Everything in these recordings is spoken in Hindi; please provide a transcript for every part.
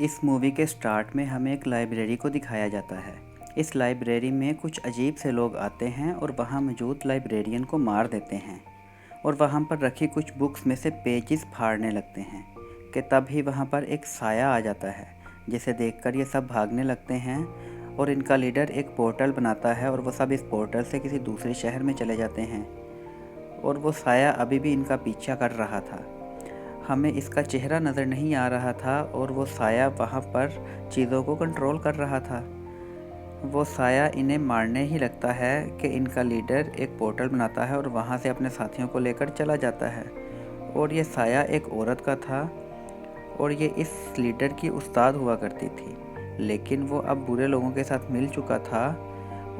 इस मूवी के स्टार्ट में हमें एक लाइब्रेरी को दिखाया जाता है। इस लाइब्रेरी में कुछ अजीब से लोग आते हैं और वहाँ मौजूद लाइब्रेरियन को मार देते हैं और वहाँ पर रखी कुछ बुक्स में से पेजेस फाड़ने लगते हैं कि तभी वहाँ पर एक साया आ जाता है, जिसे देखकर ये सब भागने लगते हैं और इनका लीडर एक पोर्टल बनाता है और वो सब इस पोर्टल से किसी दूसरे शहर में चले जाते हैं और वो साया अभी भी इनका पीछा कर रहा था। हमें इसका चेहरा नज़र नहीं आ रहा था और वो साया वहाँ पर चीज़ों को कंट्रोल कर रहा था। वो साया इन्हें मारने ही लगता है कि इनका लीडर एक पोर्टल बनाता है और वहाँ से अपने साथियों को लेकर चला जाता है। और ये साया एक औरत का था और ये इस लीडर की उस्ताद हुआ करती थी, लेकिन वो अब बुरे लोगों के साथ मिल चुका था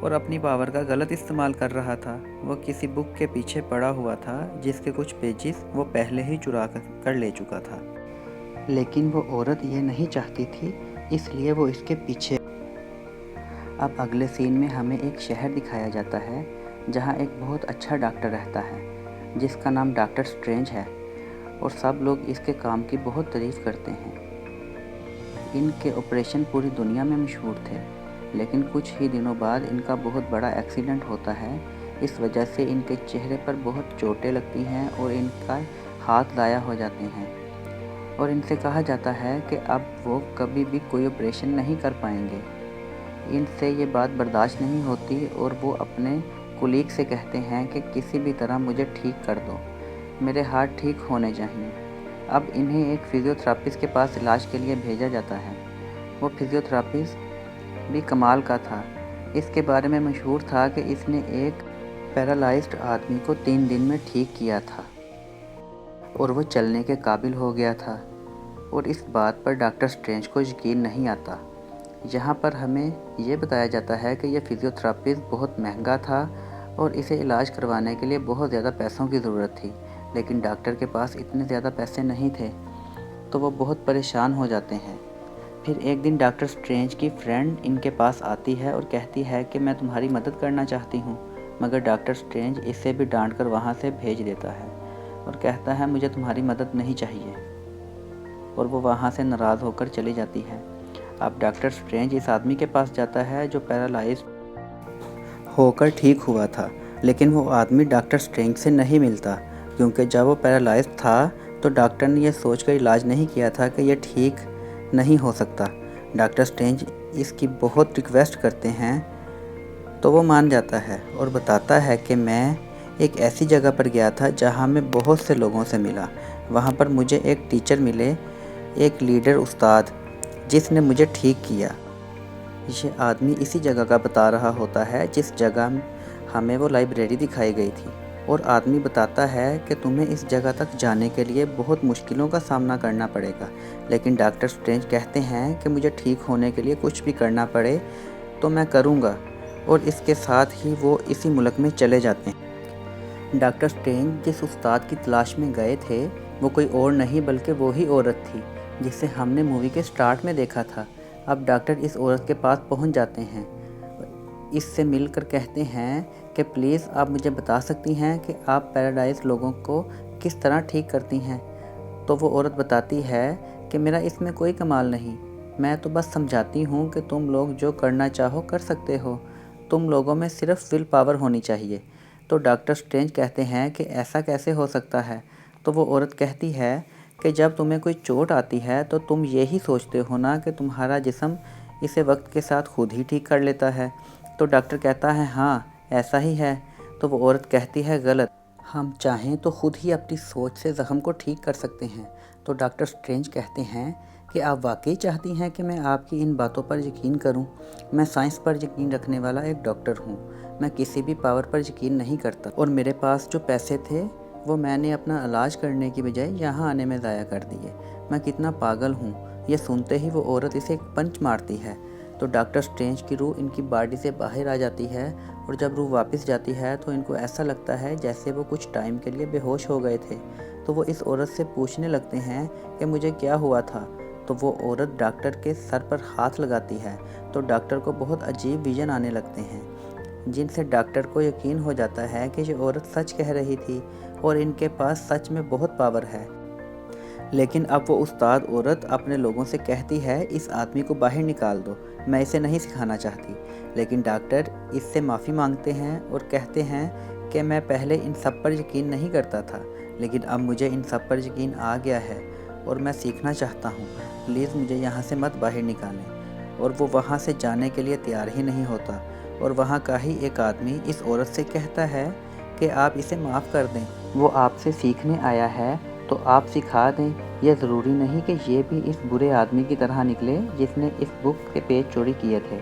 और अपनी पावर का गलत इस्तेमाल कर रहा था। वो किसी बुक के पीछे पड़ा हुआ था जिसके कुछ पेजेस वो पहले ही चुरा कर ले चुका था, लेकिन वो औरत ये नहीं चाहती थी, इसलिए वो इसके पीछे। अब अगले सीन में हमें एक शहर दिखाया जाता है जहाँ एक बहुत अच्छा डॉक्टर रहता है जिसका नाम डॉक्टर स्ट्रेंज है और सब लोग इसके काम की बहुत तारीफ़ करते हैं। इनके ऑपरेशन पूरी दुनिया में मशहूर थे, लेकिन कुछ ही दिनों बाद इनका बहुत बड़ा एक्सीडेंट होता है। इस वजह से इनके चेहरे पर बहुत चोटें लगती हैं और इनका हाथ ज़ाया हो जाते हैं और इनसे कहा जाता है कि अब वो कभी भी कोई ऑपरेशन नहीं कर पाएंगे। इनसे ये बात बर्दाश्त नहीं होती और वो अपने कुलीग से कहते हैं कि किसी भी तरह मुझे ठीक कर दो, मेरे हाथ ठीक होने चाहिए। अब इन्हें एक फिजियोथेरापिस्ट के पास इलाज के लिए भेजा जाता है। वो फिजियोथेरापिस्ट भी कमाल का था। इसके बारे में मशहूर था कि इसने एक पैरालाइज्ड आदमी को 3 दिन में ठीक किया था और वो चलने के काबिल हो गया था। और इस बात पर डॉक्टर स्ट्रेंज को यकीन नहीं आता। यहाँ पर हमें ये बताया जाता है कि यह फिजियोथेरापिस्ट बहुत महंगा था और इसे इलाज करवाने के लिए बहुत ज़्यादा पैसों की ज़रूरत थी, लेकिन डॉक्टर के पास इतने ज़्यादा पैसे नहीं थे, तो वो बहुत परेशान हो जाते हैं। फिर एक दिन डॉक्टर स्ट्रेंज की फ्रेंड इनके पास आती है और कहती है कि मैं तुम्हारी मदद करना चाहती हूँ, मगर डॉक्टर स्ट्रेंज इसे भी डांट कर वहाँ से भेज देता है और कहता है मुझे तुम्हारी मदद नहीं चाहिए, और वो वहाँ से नाराज़ होकर चली जाती है। अब डॉक्टर स्ट्रेंज इस आदमी के पास जाता है जो पैरालाइज्ड होकर ठीक हुआ था, लेकिन वो आदमी डॉक्टर स्ट्रेंज से नहीं मिलता, क्योंकि जब वो पैरालाइज्ड था तो डॉक्टर ने यह सोचकर इलाज नहीं किया था कि यह ठीक नहीं हो सकता। डॉक्टर स्ट्रेंज इसकी बहुत रिक्वेस्ट करते हैं तो वो मान जाता है और बताता है कि मैं एक ऐसी जगह पर गया था जहाँ मैं बहुत से लोगों से मिला। वहाँ पर मुझे एक टीचर मिले, एक लीडर उस्ताद, जिसने मुझे ठीक किया। ये आदमी इसी जगह का बता रहा होता है जिस जगह हमें वो लाइब्रेरी दिखाई गई थी, और आदमी बताता है कि तुम्हें इस जगह तक जाने के लिए बहुत मुश्किलों का सामना करना पड़ेगा, लेकिन डॉक्टर स्ट्रेंज कहते हैं कि मुझे ठीक होने के लिए कुछ भी करना पड़े तो मैं करूँगा, और इसके साथ ही वो इसी मुल्क में चले जाते हैं। डॉक्टर स्ट्रेंज जिस उस्ताद की तलाश में गए थे वो कोई और नहीं बल्कि वो ही औरत थी जिसे हमने मूवी के स्टार्ट में देखा था। अब डॉक्टर इस औरत के पास पहुंच जाते हैं, इससे मिलकर कहते हैं कि प्लीज़ आप मुझे बता सकती हैं कि आप पैरालाइज्ड लोगों को किस तरह ठीक करती हैं। तो वो औरत बताती है कि मेरा इसमें कोई कमाल नहीं, मैं तो बस समझाती हूँ कि तुम लोग जो करना चाहो कर सकते हो, तुम लोगों में सिर्फ विल पावर होनी चाहिए। तो डॉक्टर स्ट्रेंज कहते हैं कि ऐसा कैसे हो सकता है। तो वो औरत कहती है कि जब तुम्हें कोई चोट आती है तो तुम यही सोचते हो ना कि तुम्हारा जिस्म इसे वक्त के साथ खुद ही ठीक कर लेता है। तो डॉक्टर कहता है हाँ ऐसा ही है। तो वो औरत कहती है गलत, हम चाहें तो खुद ही अपनी सोच से ज़ख्म को ठीक कर सकते हैं। तो डॉक्टर स्ट्रेंज कहते हैं कि आप वाकई चाहती हैं कि मैं आपकी इन बातों पर यकीन करूं? मैं साइंस पर यकीन रखने वाला एक डॉक्टर हूं, मैं किसी भी पावर पर यकीन नहीं करता, और मेरे पास जो पैसे थे वो मैंने अपना इलाज करने की बजाय यहाँ आने में ज़ाया कर दिए। मैं कितना पागल हूँ। ये सुनते ही वो औरत इसे एक पंच मारती है। तो डॉक्टर स्ट्रेंज की रूह इनकी बॉडी से बाहर आ जाती है, और जब रूह वापस जाती है तो इनको ऐसा लगता है जैसे वो कुछ टाइम के लिए बेहोश हो गए थे। तो वो इस औरत से पूछने लगते हैं कि मुझे क्या हुआ था। तो वो औरत डॉक्टर के सर पर हाथ लगाती है। तो डॉक्टर को बहुत अजीब विजन आने लगते हैं, जिनसे डॉक्टर को यकीन हो जाता है कि ये औरत सच कह रही थी और इनके पास सच में बहुत पावर है। लेकिन अब वो उस्ताद औरत अपने लोगों से कहती है, इस आदमी को बाहर निकाल दो, मैं इसे नहीं सिखाना चाहती। लेकिन डॉक्टर इससे माफ़ी मांगते हैं और कहते हैं कि मैं पहले इन सब पर यकीन नहीं करता था, लेकिन अब मुझे इन सब पर यकीन आ गया है और मैं सीखना चाहता हूँ। प्लीज़ मुझे यहाँ से मत बाहर निकालें। और वो वहाँ से जाने के लिए तैयार ही नहीं होता और वहाँ का ही एक आदमी इस औरत से कहता है कि आप इसे माफ़ कर दें, वो आपसे सीखने आया है तो आप सिखा दें। यह ज़रूरी नहीं कि ये भी इस बुरे आदमी की तरह निकले जिसने इस बुक के पेज चोरी किए थे।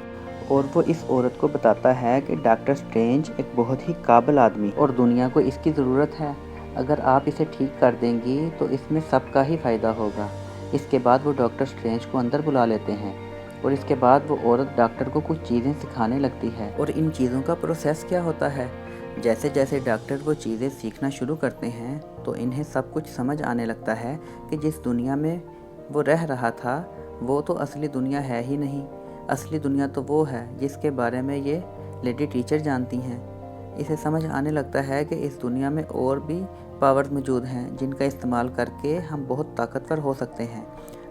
और वो इस औरत को बताता है कि डॉक्टर स्ट्रेंज एक बहुत ही काबिल आदमी और दुनिया को इसकी ज़रूरत है। अगर आप इसे ठीक कर देंगी तो इसमें सबका ही फ़ायदा होगा। इसके बाद वो डॉक्टर स्ट्रेंज को अंदर बुला लेते हैं और इसके बाद वो औरत डॉक्टर को कुछ चीज़ें सिखाने लगती है। और इन चीज़ों का प्रोसेस क्या होता है, जैसे जैसे डॉक्टर वो चीज़ें सीखना शुरू करते हैं तो इन्हें सब कुछ समझ आने लगता है कि जिस दुनिया में वो रह रहा था वो तो असली दुनिया है ही नहीं। असली दुनिया तो वो है जिसके बारे में ये लेडी टीचर जानती हैं। इसे समझ आने लगता है कि इस दुनिया में और भी पावर्स मौजूद हैं जिनका इस्तेमाल करके हम बहुत ताकतवर हो सकते हैं।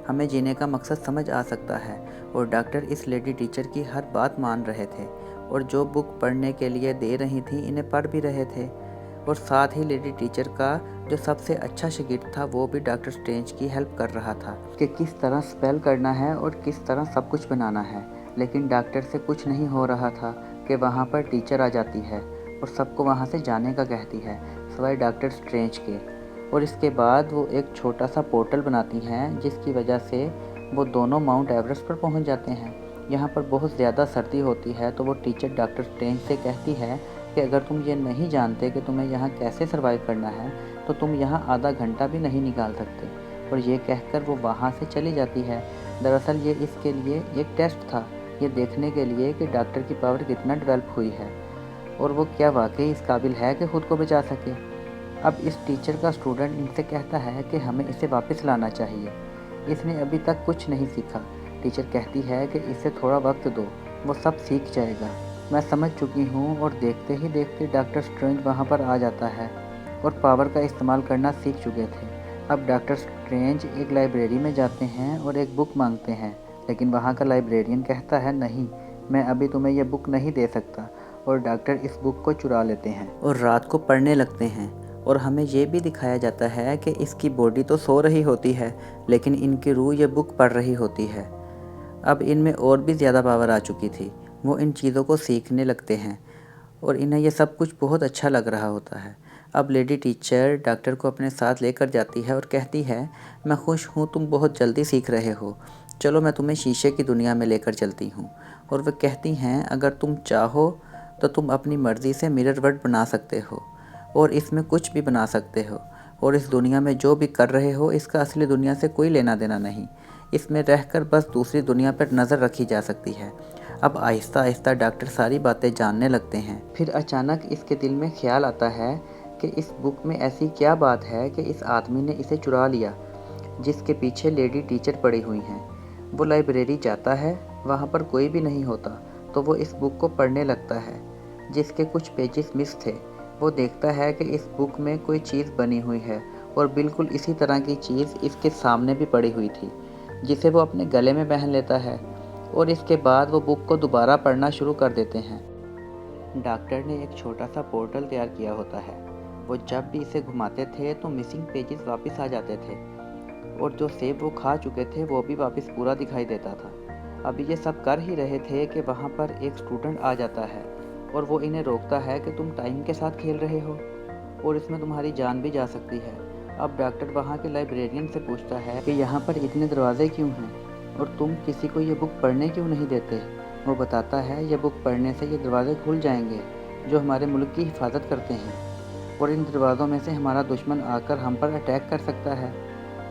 हमें जीने का मकसद समझ आ सकता है। और डॉक्टर इस लेडी टीचर की हर बात मान रहे थे और जो बुक पढ़ने के लिए दे रही थी इन्हें पढ़ भी रहे थे। और साथ ही लेडी टीचर का जो सबसे अच्छा शागिर्द था वो भी डॉक्टर स्ट्रेंज की हेल्प कर रहा था कि किस तरह स्पेल करना है और किस तरह सब कुछ बनाना है। लेकिन डॉक्टर से कुछ नहीं हो रहा था कि वहाँ पर टीचर आ जाती है और सबको वहाँ से जाने का कहती है सिवाय डॉक्टर स्ट्रेंज के। और इसके बाद वो एक छोटा सा पोर्टल बनाती हैं जिसकी वजह से वो दोनों माउंट एवरेस्ट पर पहुँच जाते हैं। यहाँ पर बहुत ज़्यादा सर्दी होती है तो वो टीचर डॉक्टर स्ट्रेंज से कहती है कि अगर तुम ये नहीं जानते कि तुम्हें यहाँ कैसे सर्वाइव करना है तो तुम यहाँ आधा घंटा भी नहीं निकाल सकते। और ये कहकर वो वहाँ से चली जाती है। दरअसल ये इसके लिए एक टेस्ट था, ये देखने के लिए कि डॉक्टर की पावर कितना डेवलप हुई है और वो क्या वाकई इस काबिल है कि ख़ुद को बचा सके। अब इस टीचर का स्टूडेंट इनसे कहता है कि हमें इसे वापस लाना चाहिए, इसने अभी तक कुछ नहीं सीखा। टीचर कहती है कि इसे थोड़ा वक्त दो, वो सब सीख जाएगा। मैं समझ चुकी हूँ। और देखते ही देखते डॉक्टर स्ट्रेंज वहाँ पर आ जाता है और पावर का इस्तेमाल करना सीख चुके थे। अब डॉक्टर स्ट्रेंज एक लाइब्रेरी में जाते हैं और एक बुक मांगते हैं, लेकिन वहाँ का लाइब्रेरियन कहता है नहीं, मैं अभी तुम्हें यह बुक नहीं दे सकता। और डॉक्टर इस बुक को चुरा लेते हैं और रात को पढ़ने लगते हैं। और हमें ये भी दिखाया जाता है कि इसकी बॉडी तो सो रही होती है लेकिन इनकी रूह ये बुक पढ़ रही होती है। अब इनमें और भी ज़्यादा पावर आ चुकी थी। वो इन चीज़ों को सीखने लगते हैं और इन्हें यह सब कुछ बहुत अच्छा लग रहा होता है। अब लेडी टीचर डॉक्टर को अपने साथ लेकर जाती है और कहती है, मैं खुश हूँ तुम बहुत जल्दी सीख रहे हो, चलो मैं तुम्हें शीशे की दुनिया में लेकर चलती हूँ। और वे कहती हैं अगर तुम चाहो तो तुम अपनी मर्ज़ी से मिरर वर्ल्ड बना सकते हो और इसमें कुछ भी बना सकते हो। और इस दुनिया में जो भी कर रहे हो इसका असली दुनिया से कोई लेना देना नहीं, इसमें रहकर बस दूसरी दुनिया पर नज़र रखी जा सकती है। अब आहिस्ता आहिस्ता डॉक्टर सारी बातें जानने लगते हैं। फिर अचानक इसके दिल में ख्याल आता है कि इस बुक में ऐसी क्या बात है कि इस आदमी ने इसे चुरा लिया जिसके पीछे लेडी टीचर पड़ी हुई हैं। वो लाइब्रेरी जाता है, वहाँ पर कोई भी नहीं होता तो वो इस बुक को पढ़ने लगता है जिसके कुछ पेजेस मिस थे। वो देखता है कि इस बुक में कोई चीज़ बनी हुई है और बिल्कुल इसी तरह की चीज़ इसके सामने भी पड़ी हुई थी जिसे वो अपने गले में पहन लेता है। और इसके बाद वो बुक को दोबारा पढ़ना शुरू कर देते हैं। डॉक्टर ने एक छोटा सा पोर्टल तैयार किया होता है, वो जब भी इसे घुमाते थे तो मिसिंग पेजेस वापस आ जाते थे और जो सेब वो खा चुके थे वो भी वापस पूरा दिखाई देता था। अभी ये सब कर ही रहे थे कि वहाँ पर एक स्टूडेंट आ जाता है और वो इन्हें रोकता है कि तुम टाइम के साथ खेल रहे हो और इसमें तुम्हारी जान भी जा सकती है। अब डॉक्टर वहाँ के लाइब्रेरियन से पूछता है कि यहाँ पर इतने दरवाजे क्यों हैं और तुम किसी को ये बुक पढ़ने क्यों नहीं देते। वो बताता है ये बुक पढ़ने से ये दरवाजे खुल जाएंगे जो हमारे मुल्क की हिफाजत करते हैं और इन दरवाज़ों में से हमारा दुश्मन आकर हम पर अटैक कर सकता है।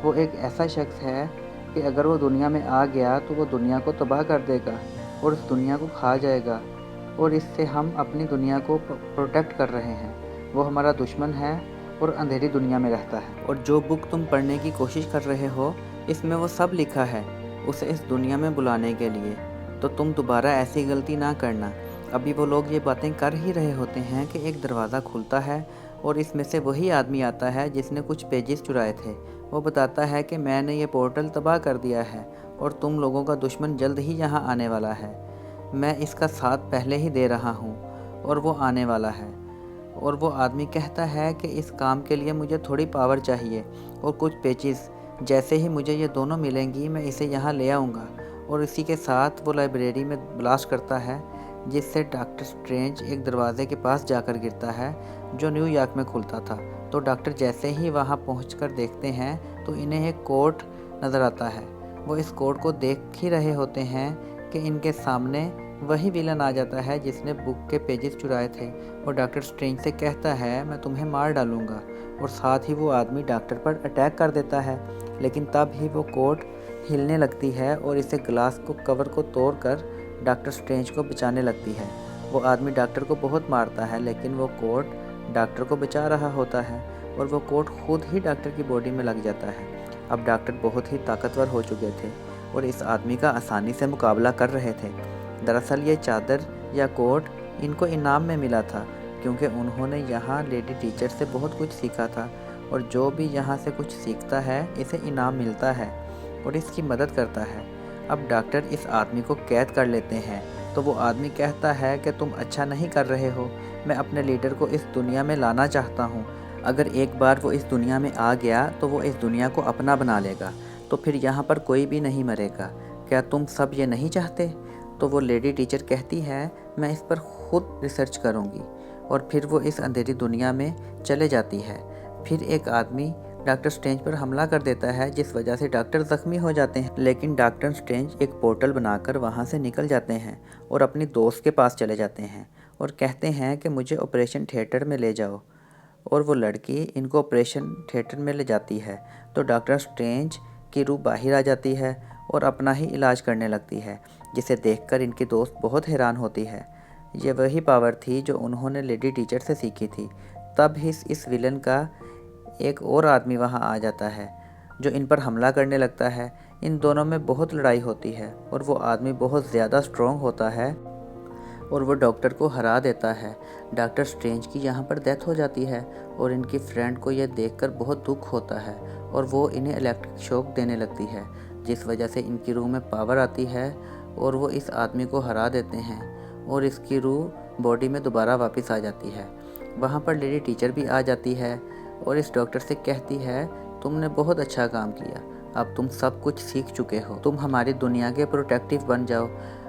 वो एक ऐसा शख्स है कि अगर वो दुनिया में आ गया तो वो दुनिया को तबाह कर देगा और उस दुनिया को खा जाएगा और इससे हम अपनी दुनिया को प्रोटेक्ट कर रहे हैं। वो हमारा दुश्मन है और अंधेरी दुनिया में रहता है और जो बुक तुम पढ़ने की कोशिश कर रहे हो इसमें वो सब लिखा है उसे इस दुनिया में बुलाने के लिए, तो तुम दोबारा ऐसी गलती ना करना। अभी वो लोग ये बातें कर ही रहे होते हैं कि एक दरवाज़ा खुलता है और इसमें से वही आदमी आता है जिसने कुछ पेजेस चुराए थे। वो बताता है कि मैंने ये पोर्टल तबाह कर दिया है और तुम लोगों का दुश्मन जल्द ही यहाँ आने वाला है। मैं इसका साथ पहले ही दे रहा हूँ और वो आने वाला है। और वो आदमी कहता है कि इस काम के लिए मुझे थोड़ी पावर चाहिए और कुछ पेचिस। जैसे ही मुझे ये दोनों मिलेंगी मैं इसे यहाँ ले आऊँगा। और इसी के साथ वो लाइब्रेरी में ब्लास्ट करता है, जिससे डॉक्टर स्ट्रेंज एक दरवाजे के पास जाकर गिरता है जो न्यूयॉर्क में खुलता था। तो डॉक्टर जैसे ही वहाँ पहुँचकर देखते हैं तो इन्हें एक कोर्ट नज़र आता है। वो इस कोर्ट को देख ही रहे होते हैं कि इनके सामने वही विलन आ जाता है जिसने बुक के पेजेस चुराए थे। वो डॉक्टर स्ट्रेंज से कहता है मैं तुम्हें मार डालूंगा, और साथ ही वो आदमी डॉक्टर पर अटैक कर देता है। लेकिन तब ही वो कोर्ट हिलने लगती है और इसे ग्लास को कवर को तोड़कर डॉक्टर स्ट्रेंज को बचाने लगती है। वो आदमी डॉक्टर को बहुत मारता है, लेकिन वो कोर्ट डॉक्टर को बचा रहा होता है और वो कोर्ट खुद ही डॉक्टर की बॉडी में लग जाता है। अब डॉक्टर बहुत ही ताकतवर हो चुके थे और इस आदमी का आसानी से मुकाबला कर रहे थे। दरअसल ये चादर या कोट इनको इनाम में मिला था, क्योंकि उन्होंने यहाँ लेडी टीचर से बहुत कुछ सीखा था, और जो भी यहाँ से कुछ सीखता है इसे इनाम मिलता है और इसकी मदद करता है। अब डॉक्टर इस आदमी को कैद कर लेते हैं, तो वो आदमी कहता है कि तुम अच्छा नहीं कर रहे हो, मैं अपने लीडर को इस दुनिया में लाना चाहता हूँ। अगर एक बार वो इस दुनिया में आ गया तो वो इस दुनिया को अपना बना लेगा, तो फिर यहाँ पर कोई भी नहीं मरेगा। क्या तुम सब ये नहीं चाहते? तो वो लेडी टीचर कहती है मैं इस पर खुद रिसर्च करूँगी, और फिर वो इस अंधेरी दुनिया में चले जाती है। फिर एक आदमी डॉक्टर स्ट्रेंज पर हमला कर देता है, जिस वजह से डॉक्टर ज़ख्मी हो जाते हैं। लेकिन डॉक्टर स्ट्रेंज एक पोर्टल बनाकर वहाँ से निकल जाते हैं और अपनी दोस्त के पास चले जाते हैं और कहते हैं कि मुझे ऑपरेशन थिएटर में ले जाओ। और वो लड़की इनको ऑपरेशन थिएटर में ले जाती है, तो डॉक्टर स्ट्रेंज की रूह बाहर आ जाती है और अपना ही इलाज करने लगती है, जिसे देखकर इनकी दोस्त बहुत हैरान होती है। ये वही पावर थी जो उन्होंने लेडी टीचर से सीखी थी। तब ही इस विलन का एक और आदमी वहाँ आ जाता है जो इन पर हमला करने लगता है। इन दोनों में बहुत लड़ाई होती है और वो आदमी बहुत ज़्यादा स्ट्रॉन्ग होता है और वो डॉक्टर को हरा देता है। डॉक्टर स्ट्रेंज की यहाँ पर डेथ हो जाती है और इनकी फ्रेंड को यह देखकर बहुत दुख होता है और वो इन्हें इलेक्ट्रिक शॉक देने लगती है, जिस वजह से इनकी रूह में पावर आती है और वो इस आदमी को हरा देते हैं और इसकी रूह बॉडी में दोबारा वापस आ जाती है। वहाँ पर लेडी टीचर भी आ जाती है और इस डॉक्टर से कहती है तुमने बहुत अच्छा काम किया, अब तुम सब कुछ सीख चुके हो, तुम हमारी दुनिया के प्रोटेक्टिव बन जाओ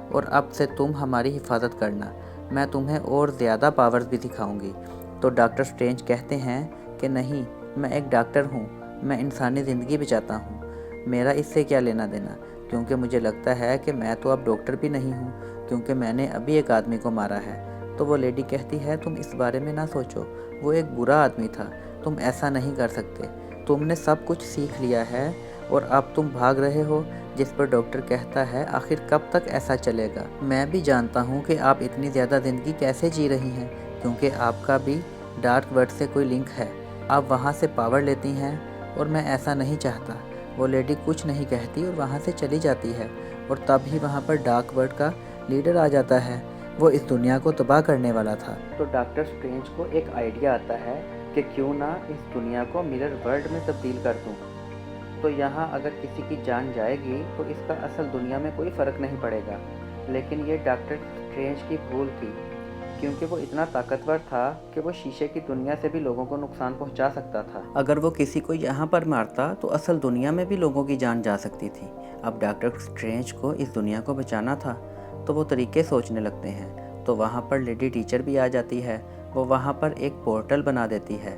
और अब से तुम हमारी हिफाजत करना, मैं तुम्हें और ज़्यादा पावर्स भी सिखाऊंगी। तो डॉक्टर स्ट्रेंज कहते हैं कि नहीं, मैं एक डॉक्टर हूँ, मैं इंसानी ज़िंदगी बचाता हूँ, मेरा इससे क्या लेना देना, क्योंकि मुझे लगता है कि मैं तो अब डॉक्टर भी नहीं हूँ, क्योंकि मैंने अभी एक आदमी को मारा है। तो वो लेडी कहती है तुम इस बारे में ना सोचो, वो एक बुरा आदमी था, तुम ऐसा नहीं कर सकते, तुमने सब कुछ सीख लिया है और अब तुम भाग रहे हो। जिस पर डॉक्टर कहता है आखिर कब तक ऐसा चलेगा, मैं भी जानता हूँ कि आप इतनी ज़्यादा ज़िंदगी कैसे जी रही हैं, क्योंकि आपका भी डार्क वर्ल्ड से कोई लिंक है, आप वहाँ से पावर लेती हैं और मैं ऐसा नहीं चाहता। वो लेडी कुछ नहीं कहती और वहाँ से चली जाती है और तब ही वहाँ पर डार्क वर्ल्ड का लीडर आ जाता है, वो इस दुनिया को तबाह करने वाला था। तो डॉक्टर स्ट्रेंज को एक आइडिया आता है कि क्यों ना इस दुनिया को मिरर वर्ल्ड में तब्दील कर दूँ, तो यहाँ अगर किसी की जान जाएगी तो इसका असल दुनिया में कोई फ़र्क नहीं पड़ेगा। लेकिन ये डॉक्टर स्ट्रेंज की भूल थी, क्योंकि वो इतना ताकतवर था कि वो शीशे की दुनिया से भी लोगों को नुकसान पहुंचा सकता था। अगर वो किसी को यहाँ पर मारता तो असल दुनिया में भी लोगों की जान जा सकती थी। अब डॉक्टर स्ट्रेंज को इस दुनिया को बचाना था, तो वो तरीके सोचने लगते हैं। तो वहाँ पर लेडी टीचर भी आ जाती है, वो वहाँ पर एक पोर्टल बना देती है,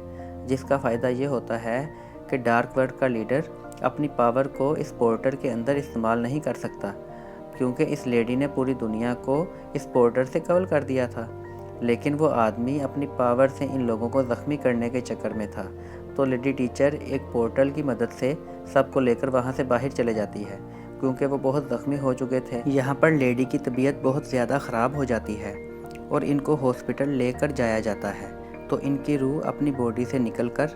जिसका फ़ायदा ये होता है कि डार्क वर्ल्ड का लीडर अपनी पावर को इस पोर्टल के अंदर इस्तेमाल नहीं कर सकता, क्योंकि इस लेडी ने पूरी दुनिया को इस पोर्टल से कवर कर दिया था। लेकिन वो आदमी अपनी पावर से इन लोगों को ज़ख्मी करने के चक्कर में था। तो लेडी टीचर एक पोर्टल की मदद से सबको लेकर वहाँ से बाहर चले जाती है, क्योंकि वो बहुत ज़ख्मी हो चुके थे। यहाँ पर लेडी की तबीयत बहुत ज़्यादा ख़राब हो जाती है और इनको हॉस्पिटल लेकर जाया जाता है। तो इनकी रूह अपनी बॉडी से निकलकर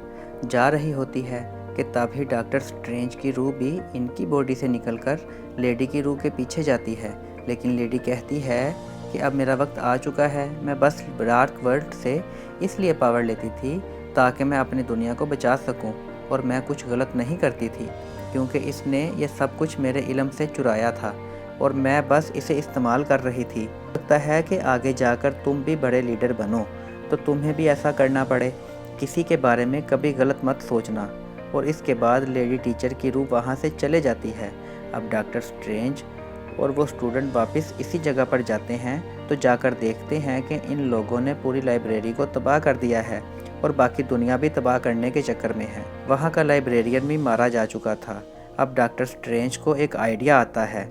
जा रही होती है कि तभी डॉक्टर स्ट्रेंज की रूह भी इनकी बॉडी से निकलकर लेडी की रूह के पीछे जाती है। लेकिन लेडी कहती है कि अब मेरा वक्त आ चुका है, मैं बस डार्क वर्ल्ड से इसलिए पावर लेती थी ताकि मैं अपनी दुनिया को बचा सकूं और मैं कुछ गलत नहीं करती थी, क्योंकि इसने ये सब कुछ मेरे इल्म से चुराया था और मैं बस इसे इस्तेमाल कर रही थी। लगता है कि आगे जाकर तुम भी बड़े लीडर बनो तो तुम्हें भी ऐसा करना पड़े। किसी के बारे में कभी गलत मत सोचना। और इसके बाद लेडी टीचर की रूह वहाँ से चले जाती है। अब डॉक्टर स्ट्रेंज और वो स्टूडेंट वापस इसी जगह पर जाते हैं तो जाकर देखते हैं कि इन लोगों ने पूरी लाइब्रेरी को तबाह कर दिया है और बाकी दुनिया भी तबाह करने के चक्कर में है। वहाँ का लाइब्रेरियन भी मारा जा चुका था। अब डॉक्टर स्ट्रेंज को एक आइडिया आता है।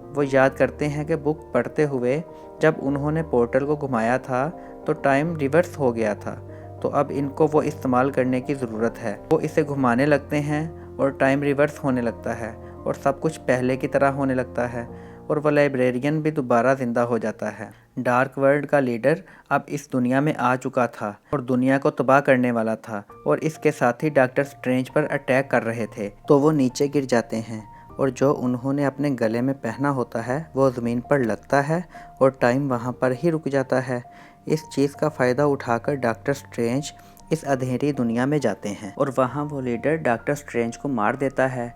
वो याद करते हैं कि बुक पढ़ते हुए जब उन्होंने पोर्टल को घुमाया था तो टाइम रिवर्स हो गया था, तो अब इनको वो इस्तेमाल करने की ज़रूरत है। वो इसे घुमाने लगते हैं और टाइम रिवर्स होने लगता है और सब कुछ पहले की तरह होने लगता है और वह लाइब्रेरियन भी दोबारा ज़िंदा हो जाता है। डार्क वर्ल्ड का लीडर अब इस दुनिया में आ चुका था और दुनिया को तबाह करने वाला था और इसके साथ ही डॉक्टर स्ट्रेंज पर अटैक कर रहे थे। तो वो नीचे गिर जाते हैं और जो उन्होंने अपने गले में पहना होता है वो ज़मीन पर लगता है और टाइम वहाँ पर ही रुक जाता है। इस चीज़ का फ़ायदा उठाकर डॉक्टर स्ट्रेंज इस अंधेरी दुनिया में जाते हैं और वहाँ वो लीडर डॉक्टर स्ट्रेंज को मार देता है।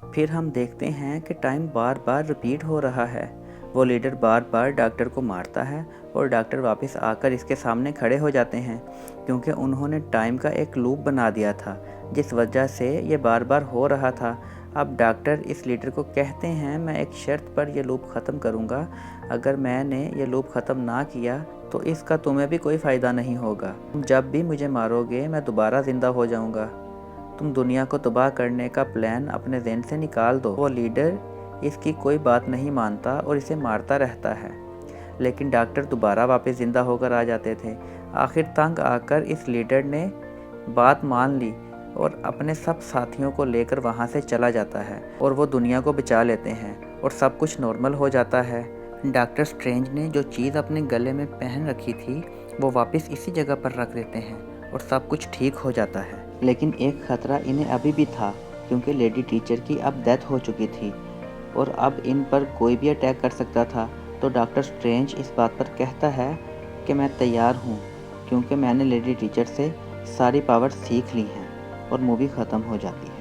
फिर हम देखते हैं कि टाइम बार बार रिपीट हो रहा है। वो लीडर बार बार डॉक्टर को मारता है और डॉक्टर वापस आकर इसके सामने खड़े हो जाते हैं, क्योंकि उन्होंने टाइम का एक लूप बना दिया था जिस वजह से ये बार बार हो रहा था। अब डॉक्टर इस लीडर को कहते हैं, मैं एक शर्त पर यह लूप ख़त्म करूँगा। अगर मैंने ये लूप ख़त्म ना किया तो इसका तुम्हें भी कोई फ़ायदा नहीं होगा। तुम जब भी मुझे मारोगे मैं दोबारा ज़िंदा हो जाऊँगा। तुम दुनिया को तबाह करने का प्लान अपने ज़हन से निकाल दो। वो लीडर इसकी कोई बात नहीं मानता और इसे मारता रहता है, लेकिन डॉक्टर दोबारा वापस ज़िंदा होकर आ जाते थे। आखिर तंग आकर इस लीडर ने बात मान ली और अपने सब साथियों को लेकर वहाँ से चला जाता है और वो दुनिया को बचा लेते हैं और सब कुछ नॉर्मल हो जाता है। डॉक्टर स्ट्रेंज ने जो चीज़ अपने गले में पहन रखी थी वो वापस इसी जगह पर रख देते हैं और सब कुछ ठीक हो जाता है। लेकिन एक ख़तरा इन्हें अभी भी था, क्योंकि लेडी टीचर की अब डेथ हो चुकी थी और अब इन पर कोई भी अटैक कर सकता था। तो डॉक्टर स्ट्रेंज इस बात पर कहता है कि मैं तैयार हूँ, क्योंकि मैंने लेडी टीचर से सारी पावर सीख ली हैं और मूवी ख़त्म हो जाती है।